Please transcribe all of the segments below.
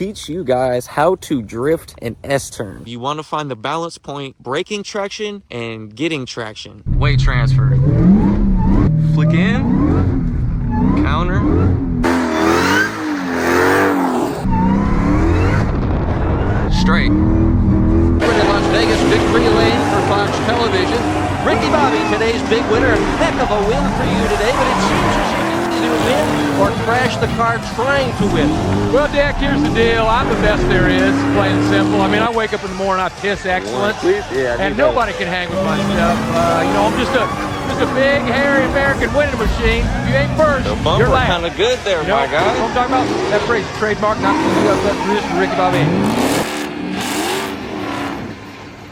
teach you guys how to drift an S-turn. You want to find the balance point, braking traction and getting traction. Weight transfer. Flick in, counter. Straight. We're in Las Vegas victory lane for Fox Television. Ricky Bobby, today's big winner. Heck of a win for you today, but it seems as if you either win or crash the car trying to win. Well, Dick, here's the deal. I'm the best there is, plain and simple. I mean, I wake up in the morning, I piss excellent, and nobody can hang with my stuff. You know, I'm just a big, hairy American winning machine. If you ain't first, The bumper you're last. kind of good there, You know, my guy. what I'm talking about? That phrase, trademark, not this for Ricky Bobby.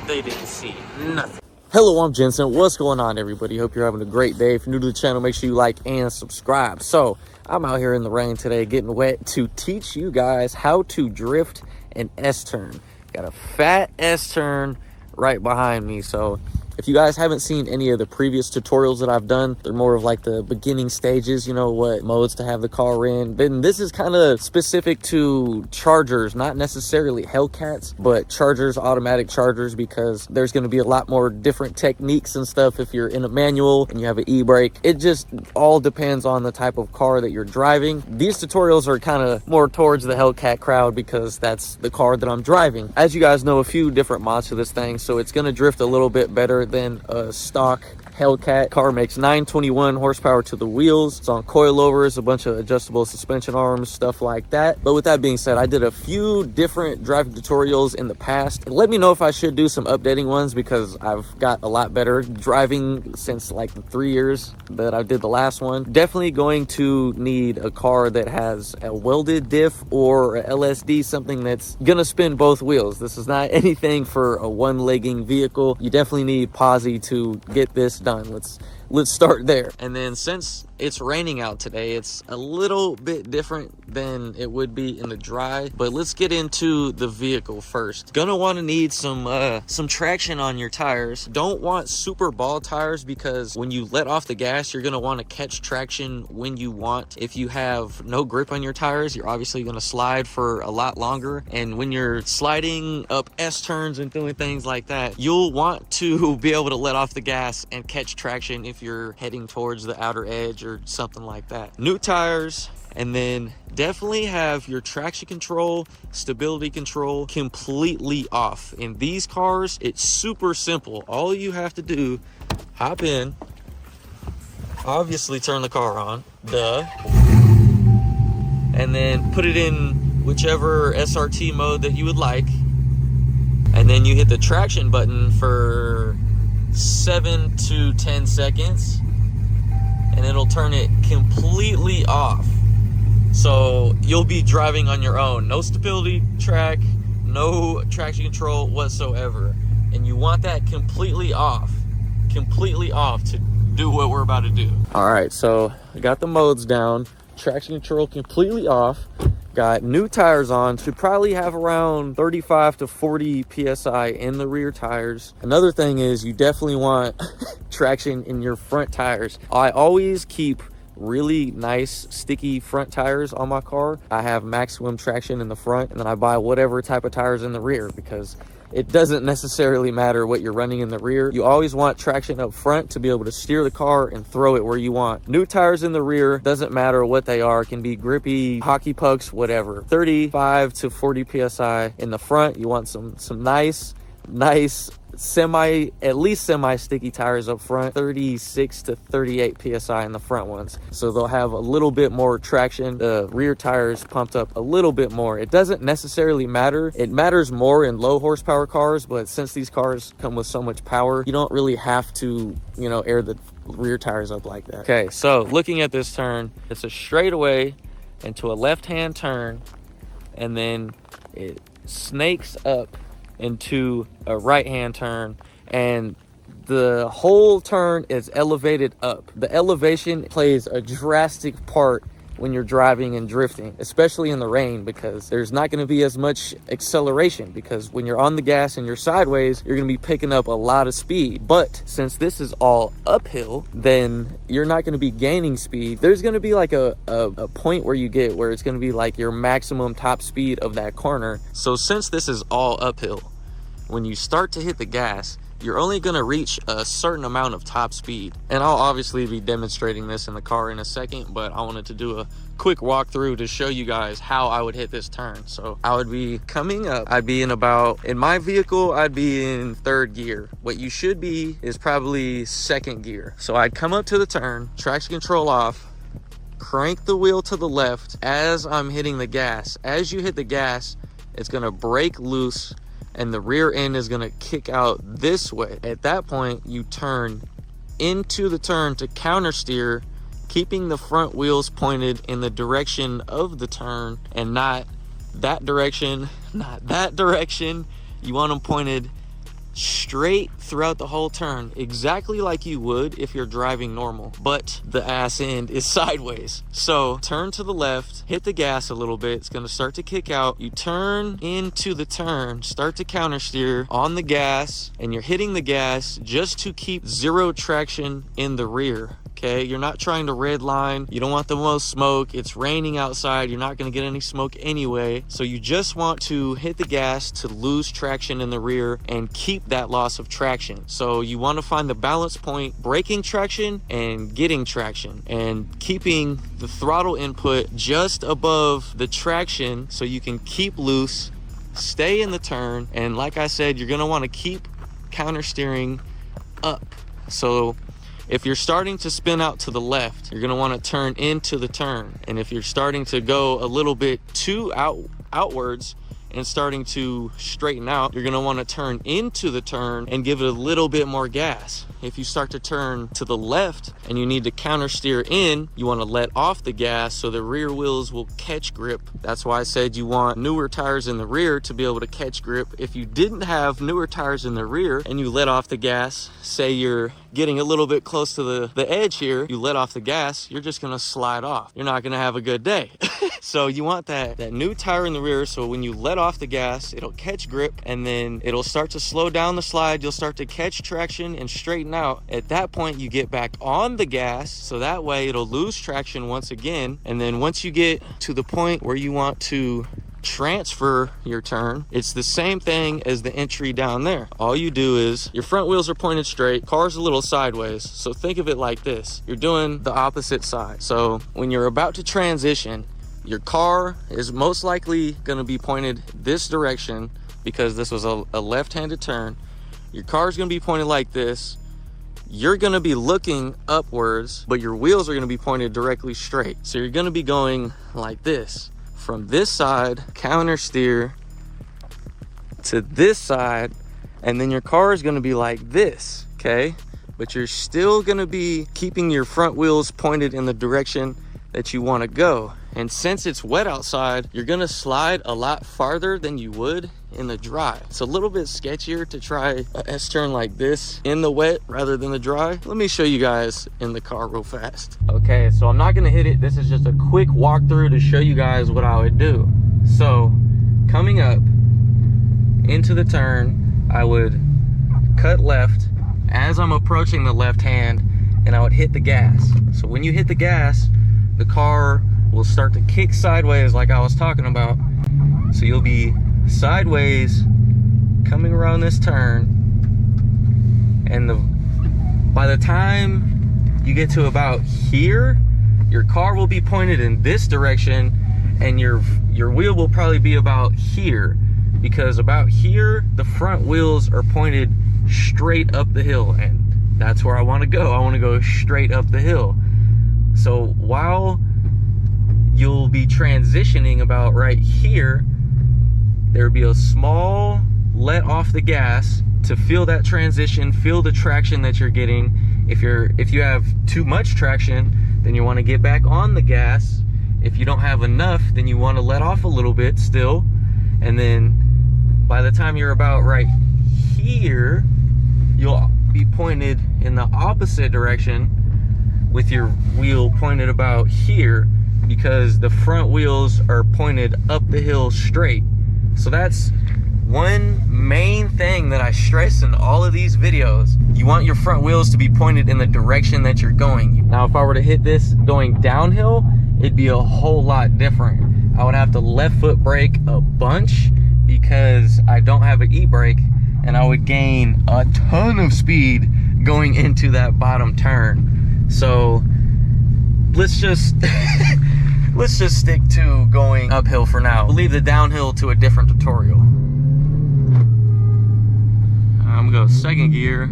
They didn't see nothing. Hello, I'm Jensen. What's going on, everybody? Hope you're having a great day. If you're new to the channel, make sure you like and subscribe. So I'm out here in the rain today getting wet to teach you guys how to drift an S-turn. Got a fat S-turn right behind me. So if you guys haven't seen any of the previous tutorials that I've done, they're more of like the beginning stages, you know, what modes to have the car in. Then this is kind of specific to Chargers, not necessarily Hellcats, but Chargers, automatic Chargers, because there's going to be a lot more different techniques and stuff if you're in a manual and you have an e-brake. It just all depends on the type of car that you're driving. These tutorials are kind of more towards the Hellcat crowd because that's the car that I'm driving. As you guys know, a few different mods to this thing, so it's going to drift a little bit better than a stock Hellcat. Car makes 921 horsepower to the wheels. It's on coilovers, a bunch of adjustable suspension arms, stuff like that. But with that being said, I did a few different driving tutorials in the past. And let me know if I should do some updating ones, because I've got a lot better driving since like the 3 years that I did the last one. Definitely going to need a car that has a welded diff or a LSD, something that's gonna spin both wheels. This is not anything for a one-legging vehicle. You definitely need posi to get this done. Let's start there. And then since it's raining out today, it's a little bit different than it would be in the dry, but let's get into the vehicle first. Gonna want to need some traction on your tires. Don't want super ball tires, because when you let off the gas, you're gonna want to catch traction when you want. If you have no grip on your tires, you're obviously gonna slide for a lot longer, and when you're sliding up S-turns and doing things like that, you'll want to be able to let off the gas and catch traction if you're heading towards the outer edge or something like that. New tires, and then definitely have your traction control, stability control completely off. In these cars, it's super simple. All you have to do, hop in, obviously turn the car on, duh, and then put it in whichever SRT mode that you would like, and then you hit the traction button for 7 to 10 seconds, and it'll turn it completely off. So you'll be driving on your own. No stability track, no traction control whatsoever. And you want that completely off to do what we're about to do. All right, so I got the modes down. Traction control completely off. Got new tires on. Should probably have around 35 to 40 psi in the rear tires. Another thing is you definitely want traction in your front tires. I always keep really nice sticky front tires on my car. I have maximum traction in the front, and then I buy whatever type of tires in the rear, because it doesn't necessarily matter what you're running in the rear. You always want traction up front to be able to steer the car and throw it where you want. New tires in the rear, doesn't matter what they are, can be grippy, hockey pucks, whatever. 35 to 40 psi in the front. You want some nice at least semi sticky tires up front. 36 to 38 psi in the front ones, so they'll have a little bit more traction. The rear tires pumped up a little bit more. It doesn't necessarily matter. It matters more in low horsepower cars, but since these cars come with so much power, you don't really have to, you know, air the rear tires up like that. Okay, so looking at this turn, it's a straightaway into a left-hand turn, and then it snakes up into a right-hand turn, and the whole turn is elevated up. The elevation plays a drastic part when you're driving and drifting, especially in the rain, because there's not going to be as much acceleration, because when you're on the gas and you're sideways, you're going to be picking up a lot of speed. But since this is all uphill, then you're not going to be gaining speed. There's going to be like a point where you get where it's going to be like your maximum top speed of that corner. So since this is all uphill, when you start to hit the gas, you're only going to reach a certain amount of top speed. And I'll obviously be demonstrating this in the car in a second, but I wanted to do a quick walkthrough to show you guys how I would hit this turn. So I would be coming up, I'd be in my vehicle, I'd be in 3rd gear. What you should be is probably 2nd gear. So I'd come up to the turn, traction control off, crank the wheel to the left as I'm hitting the gas. As you hit the gas, it's going to break loose and the rear end is going to kick out this way. At that point, you turn into the turn to counter steer, keeping the front wheels pointed in the direction of the turn and not that direction, not that direction. You want them pointed straight throughout the whole turn, exactly like you would if you're driving normal, but the ass end is sideways. So turn to the left, hit the gas a little bit, it's going to start to kick out. You turn into the turn, start to counter steer on the gas, and you're hitting the gas just to keep 0 traction in the rear. Okay, you're not trying to red line. You don't want the most smoke. It's raining outside. You're not going to get any smoke anyway. So you just want to hit the gas to lose traction in the rear and keep that loss of traction. So you want to find the balance point, braking traction and getting traction, and keeping the throttle input just above the traction so you can keep loose, stay in the turn. And like I said, you're going to want to keep counter steering up. So if you're starting to spin out to the left, you're going to want to turn into the turn. And if you're starting to go a little bit too outwards and starting to straighten out, you're going to want to turn into the turn and give it a little bit more gas. If you start to turn to the left and you need to counter steer in, you want to let off the gas so the rear wheels will catch grip. That's why I said you want newer tires in the rear to be able to catch grip. If you didn't have newer tires in the rear and you let off the gas, say you're getting a little bit close to the edge here, you let off the gas, you're just going to slide off. You're not going to have a good day. So you want that new tire in the rear, so when you let off the gas, it'll catch grip and then it'll start to slow down the slide. You'll start to catch traction and straighten out. At that point, you get back on the gas, so that way it'll lose traction once again. And then once you get to the point where you want to transfer your turn, it's the same thing as the entry down there. All you do is your front wheels are pointed straight, car's a little sideways. So think of it like this. You're doing the opposite side. So when you're about to transition, your car is most likely going to be pointed this direction because this was a left-handed turn. Your car is going to be pointed like this. You're going to be looking upwards, but your wheels are going to be pointed directly straight. So you're going to be going like this. From this side, counter steer to this side, and then your car is going to be like this, okay? But you're still going to be keeping your front wheels pointed in the direction that you want to go. And since it's wet outside, you're going to slide a lot farther than you would in the dry. It's a little bit sketchier to try a S-turn like this in the wet rather than the dry. Let me show you guys in the car real fast. Okay, so I'm not going to hit it. This is just a quick walkthrough to show you guys what I would do. So coming up into the turn, I would cut left as I'm approaching the left hand, and I would hit the gas. So when you hit the gas, the car will start to kick sideways like I was talking about. So you'll be sideways coming around this turn, and by the time you get to about here, your car will be pointed in this direction and your wheel will probably be about here, because about here the front wheels are pointed straight up the hill, and that's where I want to go. I want to go straight up the hill. So while you'll be transitioning about right here, there'll be a small let off the gas to feel that transition, feel the traction that you're getting. If you have too much traction, then you want to get back on the gas. If you don't have enough, then you want to let off a little bit still. And then by the time you're about right here, you'll be pointed in the opposite direction with your wheel pointed about here. because the front wheels are pointed up the hill straight. So that's one main thing that I stress in all of these videos. You want your front wheels to be pointed in the direction that you're going. Now, if I were to hit this going downhill, it'd be a whole lot different. I would have to left foot brake a bunch because I don't have an e-brake, and I would gain a ton of speed going into that bottom turn. So let's just let's just stick to going uphill for now. We'll leave the downhill to a different tutorial. I'm gonna go second gear,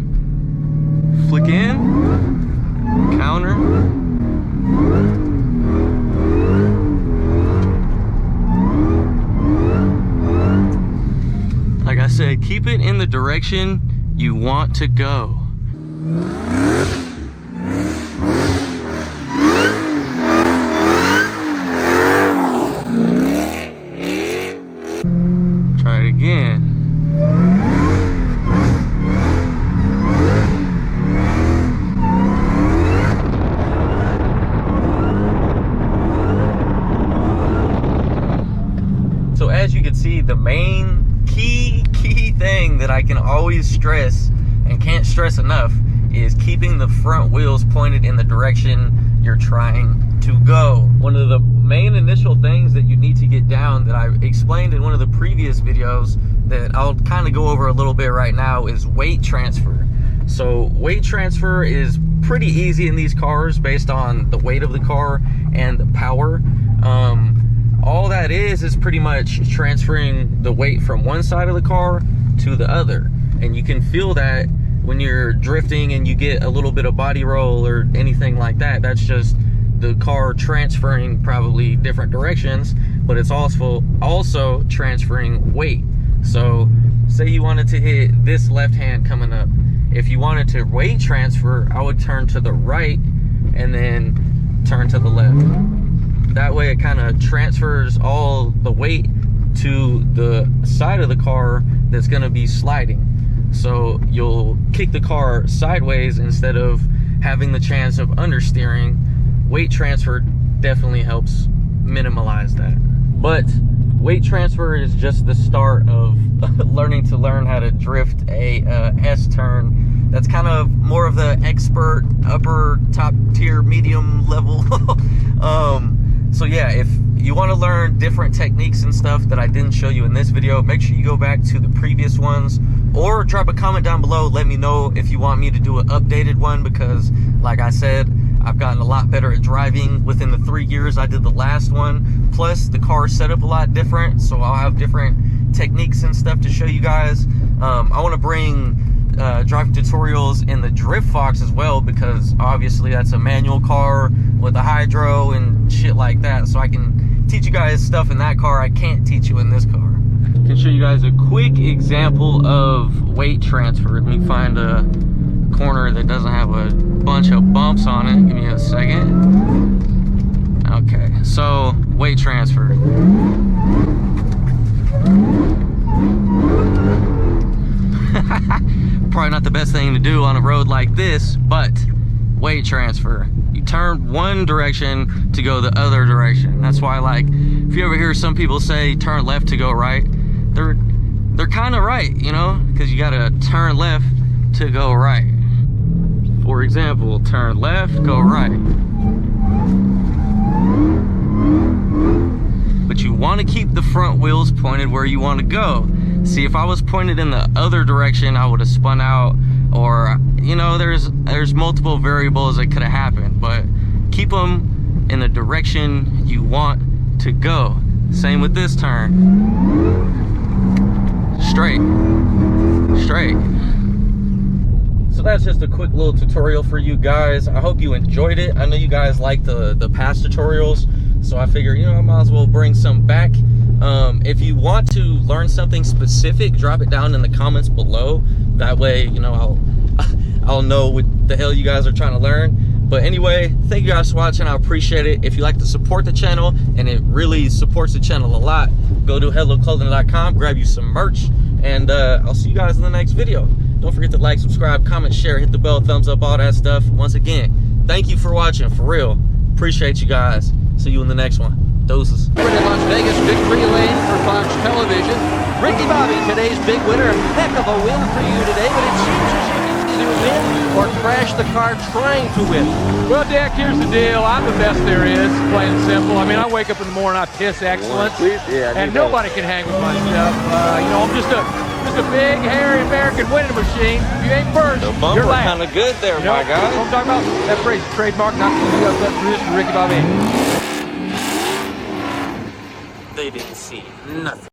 flick in, counter. Like I said, keep it in the direction you want to go. Try it again. So as you can see, the main key thing that I can always stress and can't stress enough is keeping the front wheels pointed in the direction you're trying to go. One of the main initial things that you need to get down that I explained in one of the previous videos that I'll kind of go over a little bit right now is weight transfer. So weight transfer is pretty easy in these cars based on the weight of the car and the power. All that is pretty much transferring the weight from one side of the car to the other. And you can feel that when you're drifting and you get a little bit of body roll or anything like that. That's just the car transferring probably different directions, but it's also transferring weight. So say you wanted to hit this left hand coming up. If you wanted to weight transfer, I would turn to the right and then turn to the left. That way it kind of transfers all the weight to the side of the car that's going to be sliding. So you'll kick the car sideways instead of having the chance of understeering. Weight transfer definitely helps minimize that. But weight transfer is just the start of learn how to drift a S-turn. That's kind of more of the expert, upper, top tier, medium level. So yeah, if you want to learn different techniques and stuff that I didn't show you in this video, make sure you go back to the previous ones or drop a comment down below. Let me know if you want me to do an updated one, because like I said, I've gotten a lot better at driving within the 3 years I did the last one. Plus the car set up a lot different, so I'll have different techniques and stuff to show you guys. I want to bring driving tutorials in the Drift Fox as well, because obviously that's a manual car with a hydro and shit like that, so I can teach you guys stuff in that car I can't teach you in this car. I can show you guys a quick example of weight transfer. Let me find a corner that doesn't have a bunch of bumps on it. Give me a second. Okay, so weight transfer. Probably not the best thing to do on a road like this, but weight transfer. You turn one direction to go the other direction. That's why, like, if you ever hear some people say turn left to go right, they're kind of right, you know, because you gotta turn left to go right. For example, turn left, go right. But you want to keep the front wheels pointed where you want to go. See, if I was pointed in the other direction, I would have spun out, or, you know, there's multiple variables that could have happened, but keep them in the direction you want to go. Same with this turn. Straight. So that's just a quick little tutorial for you guys. I hope you enjoyed it. I know you guys like the past tutorials, so I figure, you know, I might as well bring some back. If you want to learn something specific, drop it down in the comments below. That way, you know, I'll know what the hell you guys are trying to learn. But anyway, thank you guys for watching. I appreciate it. If you like to support the channel, and it really supports the channel a lot, go to HelloClothing.com, grab you some merch, and I'll see you guys in the next video. Don't forget to like, subscribe, comment, share, hit the bell, thumbs up, all that stuff. Once again, thank you for watching, for real. Appreciate you guys. See you in the next one. Doses. We're in Las Vegas victory lane for Fox Television. Ricky Bobby, today's big winner. Heck of a win for you today, but it seems as if you either win or crash the car trying to win. Well, Dick, here's the deal. I'm the best there is, plain and simple. I mean, I wake up in the morning, I piss excellent, and nobody can hang with my stuff. You know, I'm just a big, hairy American winning machine. If you ain't first, The bumper you're last. kind of good there, You know, my guy. what I'm talking about? That phrase, trademark, not producer Ricky Bobby. They didn't see nothing.